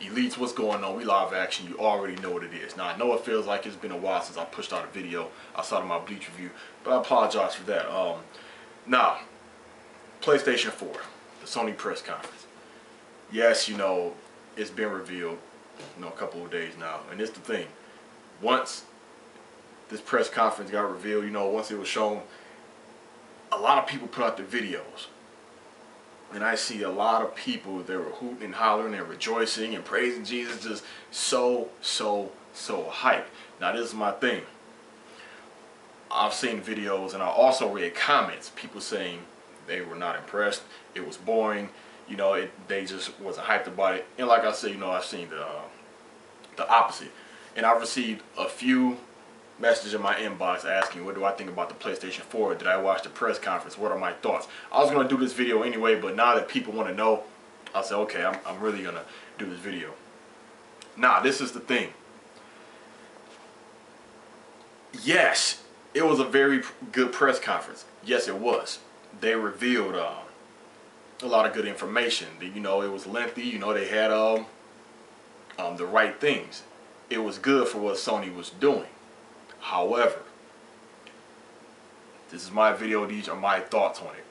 Elites, what's going on? We live action. You already know what it is. Now, I know it feels like it's been a while since I pushed out a video outside of my Bleach review, but I apologize for that. Now, PlayStation 4, the Sony press conference. Yes, you know, it's been revealed, you know, a couple of days now. And it's the thing. Once this press conference got revealed, you know, once it was shown, a lot of people put out their videos. And I see a lot of people, they were hooting and hollering and rejoicing and praising Jesus, just so hyped. Now this is my thing. I've seen videos and I also read comments, people saying they were not impressed, it was boring, you know, they just wasn't hyped about it. And like I said, you know, I've seen the opposite. And I've received a few messages in my inbox asking what do I think about the PlayStation 4, did I watch the press conference, what are my thoughts. I was going to do this video anyway, but now that people want to know, I said okay, I'm really going to do this video. Now this is the thing. Yes, it was a very good press conference. Yes, it was. They revealed a lot of good information. You know, it was lengthy, you know, they had the right things. It was good for what Sony was doing. However, this is my video, these are my thoughts on it.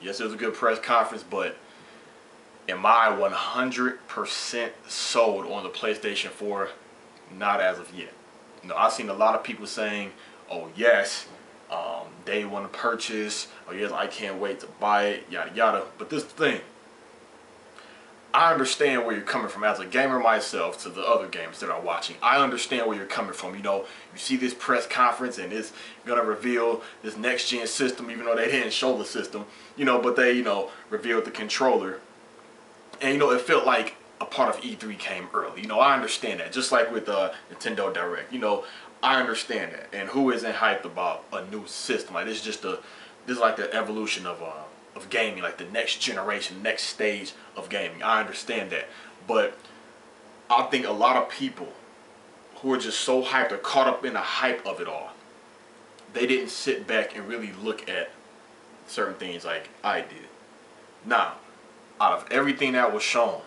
Yes, it was a good press conference, but am I 100% sold on the PlayStation 4? Not as of yet. You know, I've seen a lot of people saying, oh yes, they want to purchase, oh yes, I can't wait to buy it, yada yada. But this is the thing. I understand where you're coming from as a gamer myself to the other gamers that are watching. I understand where you're coming from. You know, you see this press conference and it's going to reveal this next gen system, even though they didn't show the system, you know, but they, you know, revealed the controller. And, you know, it felt like a part of E3 came early. You know, I understand that. Just like with Nintendo Direct, you know, I understand that. And who isn't hyped about a new system? Like, this is like the evolution of gaming, like the next generation, next stage of gaming. I understand that, but I think a lot of people who are just so hyped or caught up in the hype of it all, they didn't sit back and really look at certain things like I did. Now, out of everything that was shown,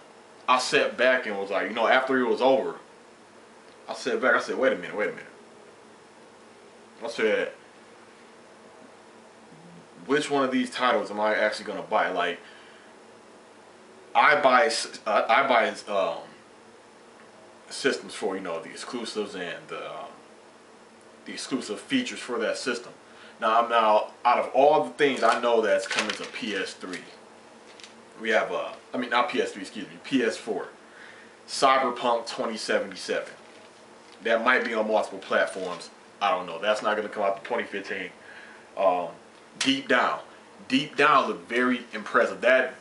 I sat back and was like, you know, after it was over, I sat back, I said, wait a minute. I said, which one of these titles am I actually gonna buy? Like, I buy systems for, you know, the exclusives and the exclusive features for that system. Now out of all the things I know that's coming to PS3, we have I mean not PS3, excuse me, PS4, Cyberpunk 2077. That might be on multiple platforms. I don't know. That's not gonna come out in 2015. Deep Down looked very impressive. That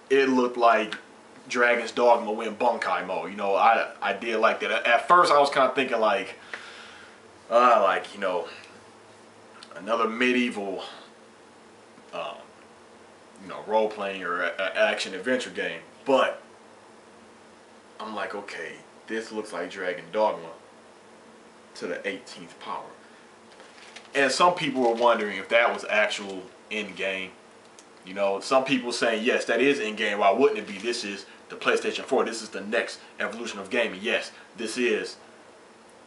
it looked like Dragon's Dogma went Bunkai mode. You know, I did like that. At first, I was kind of thinking like you know, another medieval, you know, role playing or action adventure game. But I'm like, okay, this looks like Dragon Dogma to the 18th power. And some people were wondering if that was actual in-game. You know, some people saying, yes, that is in-game. Why wouldn't it be? This is the PlayStation 4. This is the next evolution of gaming. Yes, this is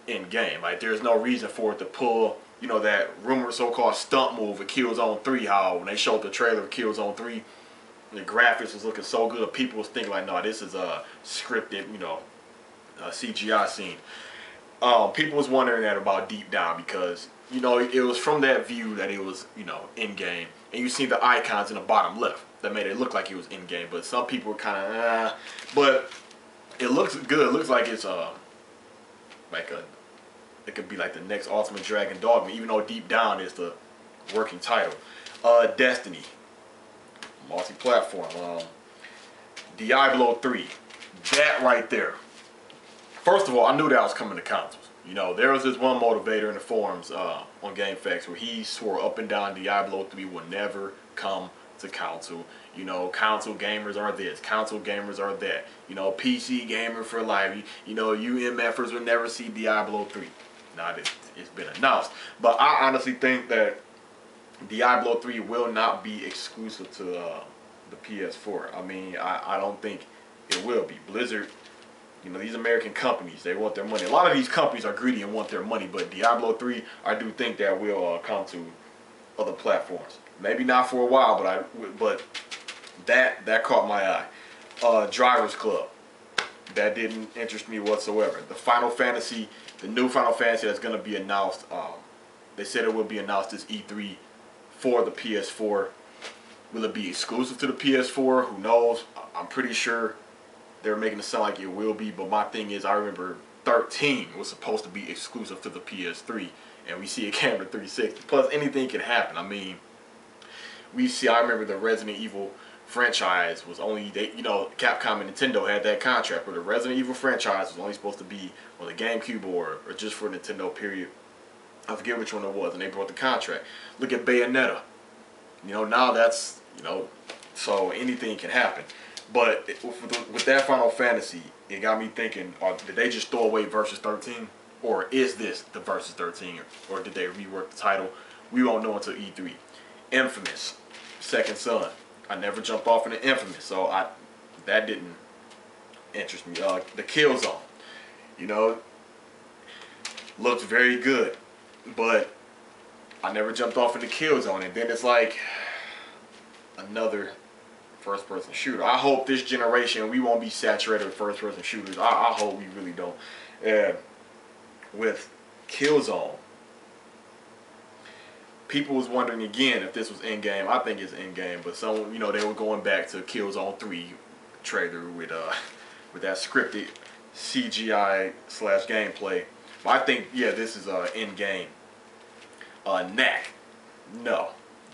in-game. Like, there's no reason for it to pull, you know, that rumored so-called stunt move of Killzone 3, how when they showed the trailer of Killzone 3, the graphics was looking so good, people was thinking like, no, this is a scripted, you know, CGI scene. People was wondering that about Deep Down because, you know, it was from that view that it was, you know, in-game. And you see the icons in the bottom left that made it look like it was in-game. But some people were kind of, but it looks good. It looks like it's it could be like the next Ultimate Dragon Dogma, even though Deep Down is the working title. Destiny, multi-platform. Diablo 3, that right there. First of all, I knew that was coming to consoles. You know, there was this one motivator in the forums on GameFAQs where he swore up and down Diablo 3 will never come to console. You know, console gamers are this, console gamers are that. You know, PC gamer for life. You know, you MFers will never see Diablo 3. Now, it's been announced. But I honestly think that Diablo 3 will not be exclusive to the PS4. I mean, I don't think it will be. Blizzard, you know, these American companies, they want their money. A lot of these companies are greedy and want their money, but Diablo 3, I do think that will come to other platforms. Maybe not for a while, but that caught my eye. Drivers Club, that didn't interest me whatsoever. The Final Fantasy, the new Final Fantasy that's going to be announced, they said it will be announced this E3 for the PS4. Will it be exclusive to the PS4? Who knows? I'm pretty sure they're making it sound like it will be, but my thing is, I remember 13 was supposed to be exclusive to the PS3, and we see it came to 360. Plus, anything can happen. I mean, I remember the Resident Evil franchise was only, Capcom and Nintendo had that contract where the Resident Evil franchise was only supposed to be on the GameCube or just for Nintendo, period. I forget which one it was, and they brought the contract. Look at Bayonetta. Now that's, so anything can happen. But with that Final Fantasy, it got me thinking, did they just throw away Versus 13? Or is this the Versus 13? Or did they rework the title? We won't know until E3. Infamous, Second Son. I never jumped off into Infamous, so that didn't interest me. The Killzone, looked very good, but I never jumped off into Killzone. And then it's like another first-person shooter. I hope this generation we won't be saturated with first-person shooters. I hope we really don't. With Killzone, people was wondering again if this was in-game. I think it's in-game, but some, they were going back to Killzone 3 trailer with that scripted CGI / gameplay. But I think, yeah, this is in-game. Knack, no,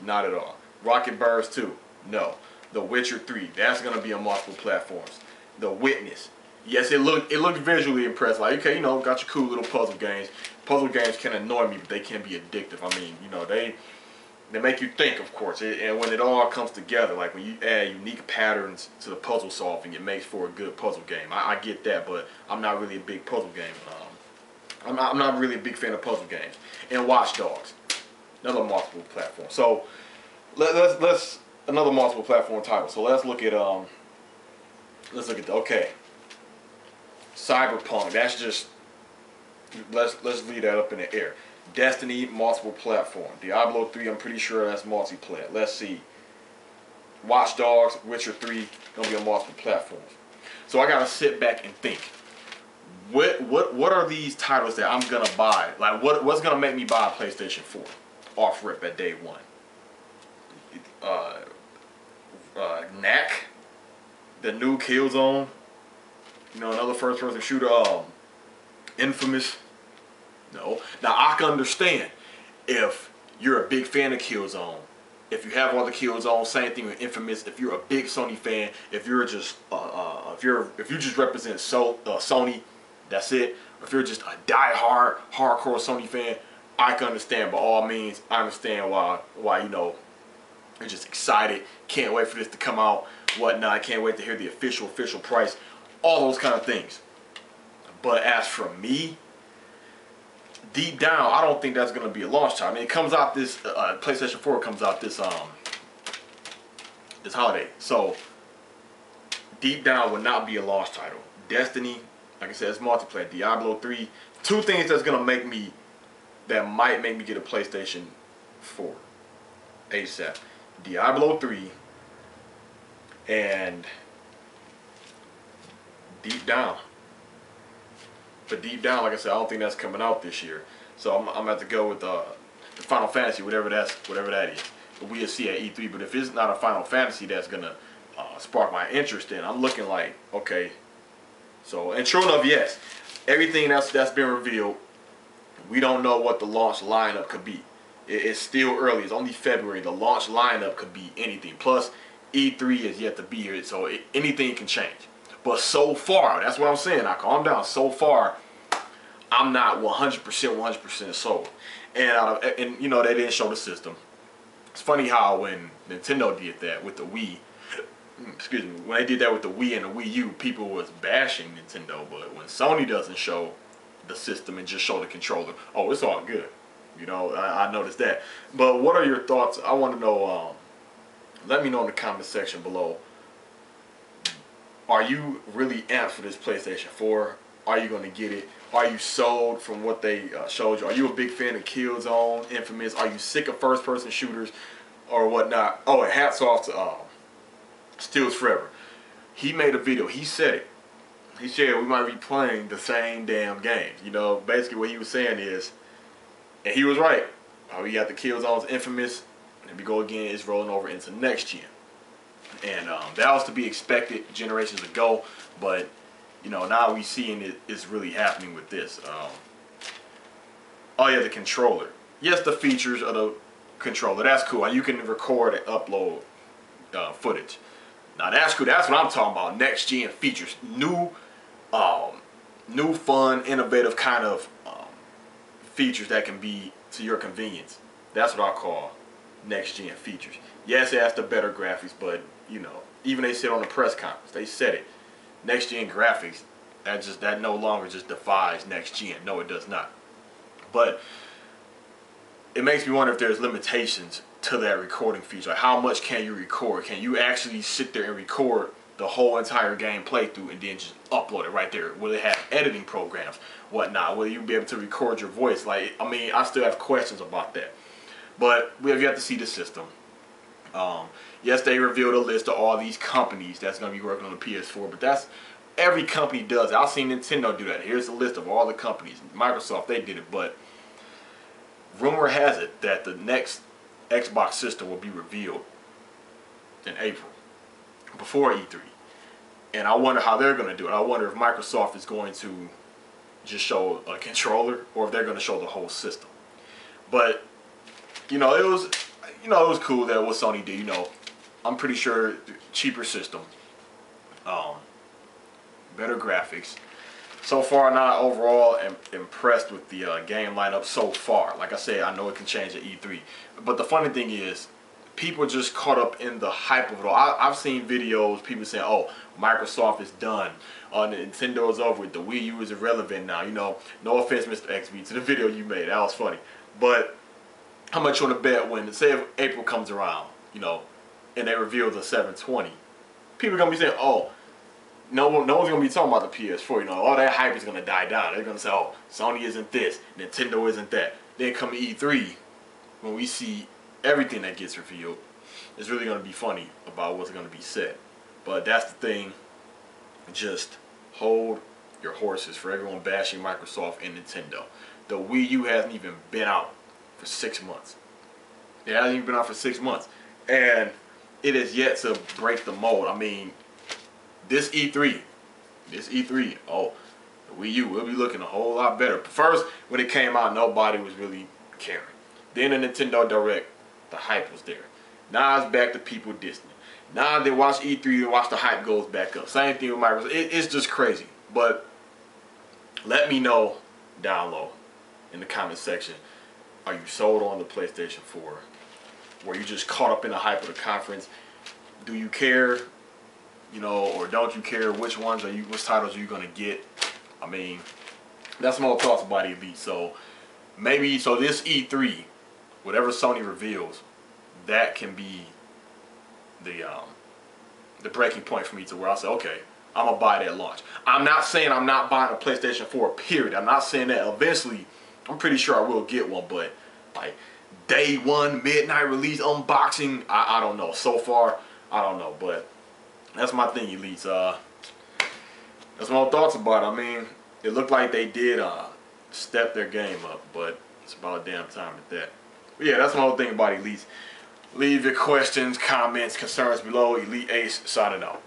not at all. Rocket Burst 2, no. The Witcher 3, that's gonna be on multiple platforms. The Witness, yes, it looked visually impressive. Like, okay, got your cool little puzzle games. Puzzle games can annoy me, but they can be addictive. I mean, they make you think, of course. And when it all comes together, like when you add unique patterns to the puzzle solving, it makes for a good puzzle game. I get that, but I'm not really a big puzzle game. I'm not really a big fan of puzzle games. And Watch Dogs, another multiple platform. So let's another multiple platform title. So let's look at okay, Cyberpunk. That's just let's leave that up in the air. Destiny, multiple platform. Diablo 3, I'm pretty sure that's multiplayer. Let's see. Watch Dogs, Witcher 3, gonna be on multiple platforms. So I gotta sit back and think. What are these titles that I'm gonna buy? Like what's gonna make me buy a PlayStation 4 off rip at day one? Knack, the new Killzone, another first-person shooter. Infamous. No. Now I can understand if you're a big fan of Killzone, if you have all the Killzone. Same thing with Infamous. If you're a big Sony fan, if you're just if you just represent Sony, that's it. If you're just a die-hard, hardcore Sony fan, I can understand. By all means, I understand why you're just excited. Can't wait for this to come out. Whatnot. Can't wait to hear the official price. All those kind of things. But as for me, deep down, I don't think that's going to be a launch time. I mean, it comes out this PlayStation 4 comes out this holiday. So deep down would not be a launch title. Destiny, like I said, it's multiplayer. Diablo 3, two things that might make me get a PlayStation 4 ASAP. Diablo 3 and Deep Down. But Deep Down, like I said, I don't think that's coming out this year. So I'm gonna have to go with the Final Fantasy, whatever that is. But we'll see at E3. But if it's not a Final Fantasy that's gonna spark my interest in, I'm looking like, okay. So, and sure enough, yes, everything that's been revealed, we don't know what the launch lineup could be. It's still early. It's only February. The launch lineup could be anything. Plus, E3 is yet to be here, so anything can change. But so far, that's what I'm saying. Now, calm down. So far, I'm not 100% sold. And they didn't show the system. It's funny how when Nintendo did that with the Wii, excuse me, when they did that with the Wii and the Wii U, people was bashing Nintendo. But when Sony doesn't show the system and just show the controller, oh, it's all good. I noticed that. But what are your thoughts? I want to know. Let me know in the comment section below. are you really amped for this PlayStation 4? Are you going to get it? Are you sold from what they showed you? Are you a big fan of Killzone, Infamous? Are you sick of first-person shooters or whatnot? Oh, and hats off to Steals Forever. He made a video. He said it. He said we might be playing the same damn games. You know, basically what he was saying is, and he was right. We got the Killzones, Infamous, and we go again. It's rolling over into next gen. And that was to be expected generations ago, but you know, now we seeing it's really happening with this. Oh yeah, the controller. Yes, the features of the controller, that's cool. You can record and upload footage. Now that's cool. That's what I'm talking about. Next gen features, new fun, innovative kind of features that can be to your convenience. That's what I call next gen features. Yes, it has the better graphics, but you know, even they said on the press conference, they said it. Next gen graphics, that no longer just defies next gen. No, it does not. But it makes me wonder if there's limitations to that recording feature. Like, how much can you record? Can you actually sit there and record the whole entire game playthrough and then just upload it right there? Will it have editing programs, whatnot? Will you be able to record your voice? Like, I mean, I still have questions about that. But we have yet to see the system. Yes, they revealed a list of all these companies that's going to be working on the PS4, but that's every company does it. I've seen Nintendo do that. Here's a list of all the companies. Microsoft, they did it, but rumor has it that the next Xbox system will be revealed in April, before E3. And I wonder how they're going to do it. I wonder if Microsoft is going to just show a controller or if they're going to show the whole system. But, you know, it was cool that what Sony did. You know, I'm pretty sure cheaper system, better graphics. So far, not overall impressed with the game lineup so far. Like I said, I know it can change at E3. But the funny thing is, people just caught up in the hype of it all. I've seen videos, people saying, oh, Microsoft is done. Nintendo is over with. The Wii U is irrelevant now. You know, no offense, Mr. XB, to the video you made. That was funny. But how much you want to bet when, say if April comes around, you know, and they reveal the 720, people are going to be saying, oh, no one's going to be talking about the PS4. You know, all that hype is going to die down. They're going to say, oh, Sony isn't this, Nintendo isn't that. Then come E3, when we see everything that gets revealed, it's really going to be funny about what's going to be said. But that's the thing. Just hold your horses for everyone bashing Microsoft and Nintendo. The Wii U hasn't even been out for 6 months. It hasn't even been out for 6 months. And it is yet to break the mold. I mean, this E3, oh, the Wii U will be looking a whole lot better. First, when it came out, nobody was really caring. Then the Nintendo Direct, the hype was there. Now it's back to people dissing. Now they watch E3, they watch the hype goes back up. Same thing with Microsoft. It's just crazy. But let me know down low in the comment section. Are you sold on the PlayStation 4? Were you just caught up in the hype of the conference? Do you care, you know, or don't you care? Which titles are you gonna get? I mean, that's my thoughts about the Elite. So maybe this E3, whatever Sony reveals, that can be the breaking point for me to where I say, okay, I'm gonna buy that at launch. I'm not saying I'm not buying a PlayStation 4, period. I'm not saying that. Eventually, I'm pretty sure I will get one, but like day one, midnight release, unboxing, I don't know. So far, I don't know, but that's my thing, Elites. That's my thoughts about it. I mean, it looked like they did step their game up, but it's about a damn time at that. But yeah, that's my whole thing about Elites. Leave your questions, comments, concerns below. Elite Ace signing out.